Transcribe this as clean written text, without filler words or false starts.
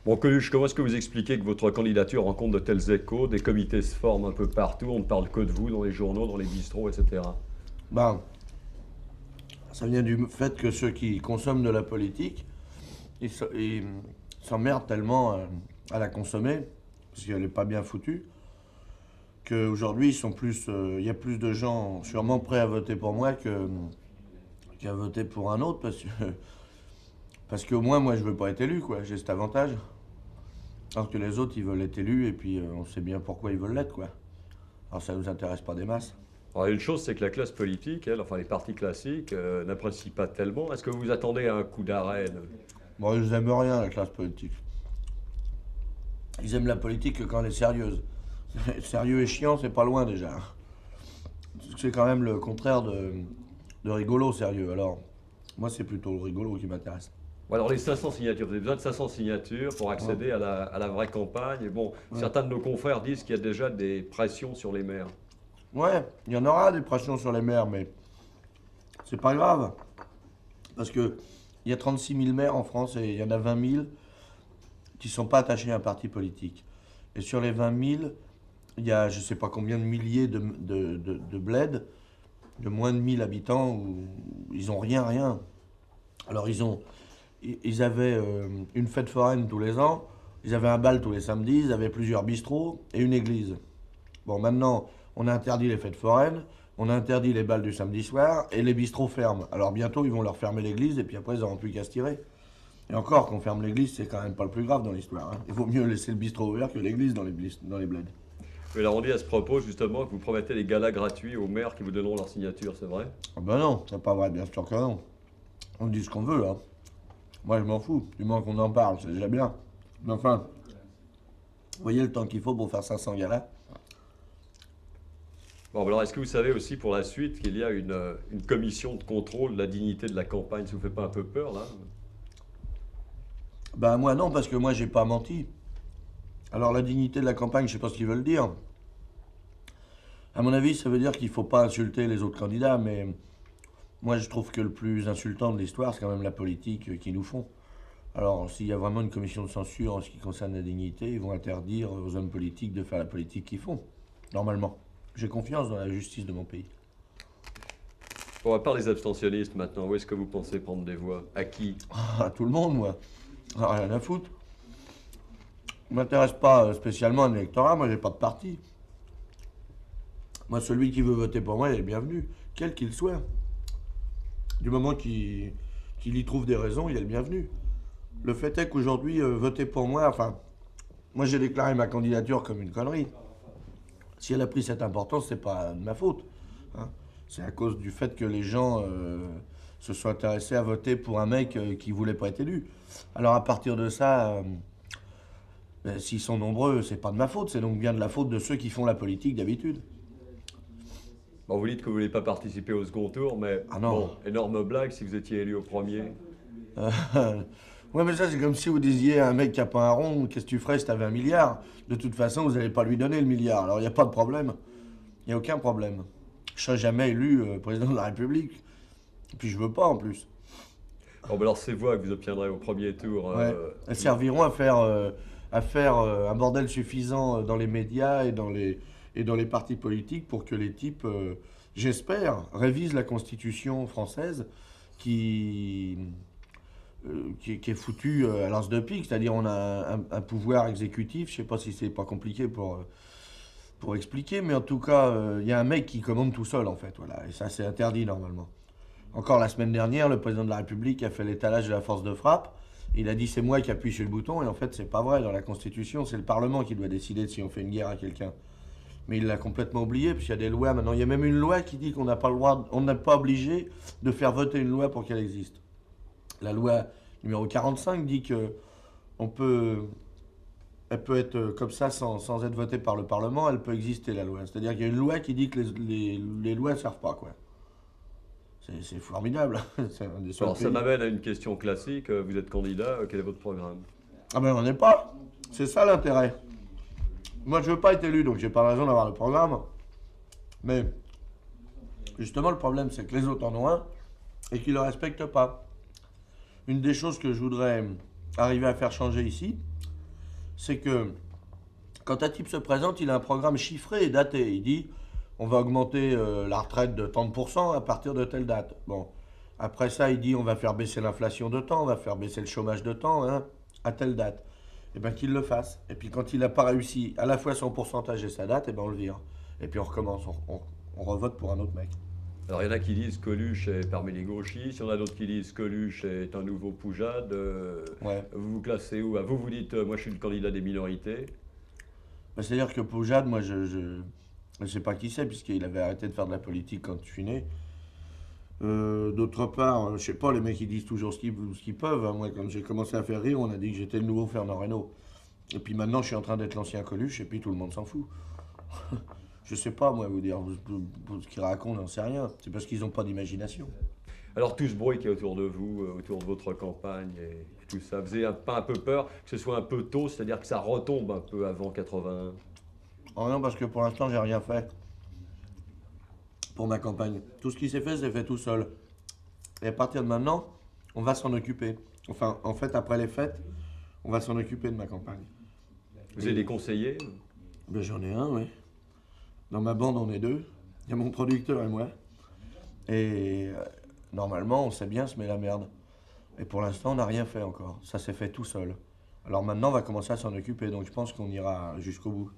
Bon, Coluche, comment est-ce que vous expliquez que votre candidature rencontre de tels échos, des comités se forment un peu partout, on ne parle que de vous dans les journaux, dans les bistrots, etc. Ben, ça vient du fait que ceux qui consomment de la politique, ils s'emmerdent tellement à la consommer, parce qu'elle n'est pas bien foutue, qu'aujourd'hui, il y a plus de gens sûrement prêts à voter pour moi qu'à voter pour un autre, parce qu'au moins, moi, je veux pas être élu, quoi. J'ai cet avantage. Alors que les autres, ils veulent être élus, et puis on sait bien pourquoi ils veulent l'être, quoi. Alors ça nous intéresse pas des masses. Alors, une chose, c'est que la classe politique, elle, enfin les partis classiques, n'apprécient pas tellement. Est-ce que vous vous attendez à un coup d'arrêt Bon, ils aiment rien, la classe politique. Ils aiment la politique que quand elle est sérieuse. Sérieux et chiant, c'est pas loin déjà. C'est quand même le contraire de rigolo, sérieux. Alors, moi, c'est plutôt le rigolo qui m'intéresse. Bon, alors les 500 signatures, vous avez besoin de 500 signatures pour Ouais. accéder à la vraie campagne. Et bon, Ouais. certains de nos confrères disent qu'il y a déjà des pressions sur les maires. Ouais, il y en aura des pressions sur les maires, mais c'est pas grave. Parce que il y a 36 000 maires en France et il y en a 20 000 qui sont pas attachés à un parti politique. Et sur les 20 000, il y a je sais pas combien de milliers de bleds de moins de 1000 habitants où ils ont rien, rien. Alors ils avaient une fête foraine tous les ans, ils avaient un bal tous les samedis, ils avaient plusieurs bistrots et une église. Bon, maintenant, on a interdit les fêtes foraines, on a interdit les bals du samedi soir et les bistrots ferment. Alors bientôt, ils vont leur fermer l'église et puis après, ils n'auront plus qu'à se tirer. Et encore, qu'on ferme l'église, c'est quand même pas le plus grave dans l'histoire, hein. Il vaut mieux laisser le bistrot ouvert que l'église dans les bleds. Mais là, on dit à ce propos, justement, que vous promettez des galas gratuits aux maires qui vous donneront leur signature, c'est vrai? Ah ben non, c'est pas vrai, bien sûr que non. On dit ce qu'on veut, là. Moi, je m'en fous. Du moins qu'on en parle, c'est déjà bien. Mais enfin, vous voyez le temps qu'il faut pour faire 500 galas. Bon, alors est-ce que vous savez aussi pour la suite qu'il y a une commission de contrôle de la dignité de la campagne? Ça vous fait pas un peu peur, là? Ben moi non, parce que moi j'ai pas menti. Alors la dignité de la campagne, je sais pas ce qu'ils veulent dire. À mon avis, ça veut dire qu'il faut pas insulter les autres candidats, mais moi je trouve que le plus insultant de l'histoire, c'est quand même la politique qu'ils nous font. Alors s'il y a vraiment une commission de censure en ce qui concerne la dignité, ils vont interdire aux hommes politiques de faire la politique qu'ils font, normalement. J'ai confiance dans la justice de mon pays. Bon, à part les abstentionnistes maintenant, où est-ce que vous pensez prendre des voix? À qui? À tout le monde, moi. Rien à foutre. Je m'intéresse pas spécialement à l'électorat, moi j'ai pas de parti. Moi, celui qui veut voter pour moi, il est bienvenu, quel qu'il soit. Du moment qu'il y trouve des raisons, il est le bienvenu. Le fait est qu'aujourd'hui, voter pour moi, enfin, moi j'ai déclaré ma candidature comme une connerie. Si elle a pris cette importance, c'est pas de ma faute, hein. C'est à cause du fait que les gens se sont intéressés à voter pour un mec qui voulait pas être élu. Alors à partir de ça, ben, s'ils sont nombreux, c'est pas de ma faute, c'est donc bien de la faute de ceux qui font la politique d'habitude. Bon, vous dites que vous voulez pas participer au second tour, mais Ah bon, non. énorme blague si vous étiez élu au premier. Euh, ouais, mais ça, c'est comme si vous disiez à un mec qui a pas un rond, qu'est-ce que tu ferais si t'avais un milliard? De toute façon, vous n'allez pas lui donner le milliard. Alors, il n'y a pas de problème. Il n'y a aucun problème. Je serai jamais élu président de la République. Et puis, je veux pas en plus. Bon, ben alors ces voix que vous obtiendrez au premier tour, Ouais. Elles serviront à faire un bordel suffisant dans les médias et dans les partis politiques pour que les types, j'espère, révisent la Constitution française qui, qui est foutue à l'as de pique. C'est-à-dire, on a un pouvoir exécutif. Je sais pas si c'est pas compliqué pour expliquer, mais en tout cas, il y a un mec qui commande tout seul, en fait. Voilà. Et ça, c'est interdit normalement. Encore la semaine dernière, le président de la République a fait l'étalage de la force de frappe. Il a dit c'est moi qui appuie sur le bouton, et en fait, c'est pas vrai. Dans la Constitution, c'est le Parlement qui doit décider de si on fait une guerre à quelqu'un. Mais il l'a complètement oublié, puisqu'il y a des lois maintenant. Il y a même une loi qui dit qu'on n'a pas le droit, on n'est pas obligé de faire voter une loi pour qu'elle existe. La loi numéro 45 dit que on peut, elle peut être comme ça sans être votée par le Parlement, elle peut exister la loi. C'est-à-dire qu'il y a une loi qui dit que les lois ne servent pas, quoi. C'est formidable. C'est un des seuls Alors ça pays. m'amène à une question classique. Vous êtes candidat, quel est votre programme? Ah ben on n'est pas. C'est ça l'intérêt. Moi je veux pas être élu, donc j'ai pas de raison d'avoir le programme. Mais justement le problème c'est que les autres en ont un et qu'ils le respectent pas. Une des choses que je voudrais arriver à faire changer ici, c'est que quand un type se présente, il a un programme chiffré et daté. Il dit, on va augmenter la retraite de tant de pourcents à partir de telle date. Bon, après ça, il dit, on va faire baisser l'inflation de temps, on va faire baisser le chômage de temps, hein, à telle date. Et bien qu'il le fasse. Et puis quand il n'a pas réussi à la fois son pourcentage et sa date, et ben on le vire. Et puis on recommence, on revote pour un autre mec. Alors il y en a qui disent Coluche est parmi les gauchistes, il y en a d'autres qui disent Coluche est un nouveau Poujade. Ouais. Vous vous classez où? Ah, vous dites moi je suis le candidat des minorités. Ben, c'est-à-dire que Poujade, moi je ne sais pas qui c'est, puisqu'il avait arrêté de faire de la politique quand je suis né. D'autre part, je sais pas, les mecs ils disent toujours ce qu'ils peuvent, hein. Moi, quand j'ai commencé à faire rire, on a dit que j'étais le nouveau Fernand Reynaud. Et puis maintenant, je suis en train d'être l'ancien Coluche, et puis tout le monde s'en fout. Je sais pas, moi, vous dire ce qu'ils racontent, j'en sais rien. C'est parce qu'ils n'ont pas d'imagination. Alors tout ce bruit qui est autour de vous, autour de votre campagne et tout ça, faisait pas un peu peur que ce soit un peu tôt, c'est-à-dire que ça retombe un peu avant 81? Oh non, parce que pour l'instant, j'ai rien fait pour ma campagne. Tout ce qui s'est fait tout seul. Et à partir de maintenant, on va s'en occuper. Enfin, en fait, après les fêtes, on va s'en occuper de ma campagne. Vous avez des conseillers? Ben, j'en ai un, oui. Dans ma bande, on est deux. Il y a mon producteur et moi. Et normalement, on sait bien se met la merde. Et pour l'instant, on n'a rien fait encore. Ça s'est fait tout seul. Alors maintenant, on va commencer à s'en occuper. Donc je pense qu'on ira jusqu'au bout.